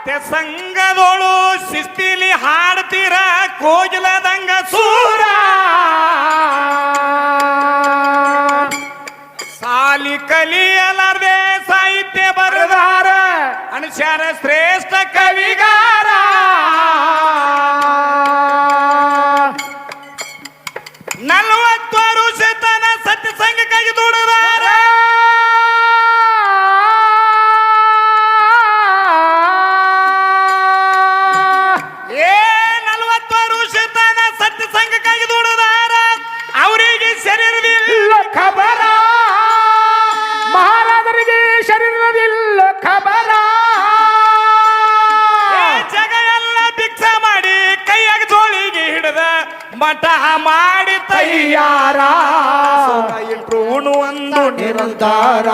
ಸಂಘದೋಳು ಶಿಸ್ತಿಲಿ ಹಾಡ್ತೀರ ಕೋಗಿಲದಂಗ ಸೂರ ಸಾಲಿ ಕಲಿಯಲಾರ್ದೆ ಸಾಹಿತ್ಯ ಬರದಾರ ಅನುಸಾರ ಶ್ರೇಷ್ಠ ಕವಿಗಾರ 40 ವರ್ಷ ತನ ಸತ್ಯ ಸಂಘಕ್ಕಾಗಿ ದುಡಿದಾರ ಅವರಿಗೆ ಶರೀರವಿಲ್ಲ ಖಬರ ಮಹಾರಾಜರಿಗೆ ಶರೀರವಿಲ್ಲ ಖಬರ ಜಗ ಎಲ್ಲ ಭಿಕ್ಷ ಮಾಡಿ ಕೈಯಾಗ ಜೋಳಿಗೆ ಹಿಡಿದ ಮಠ ಮಾಡಿ ತಯ್ಯಾರ ಇಂಟ್ರು ಒಂದು ನಿರಂತರ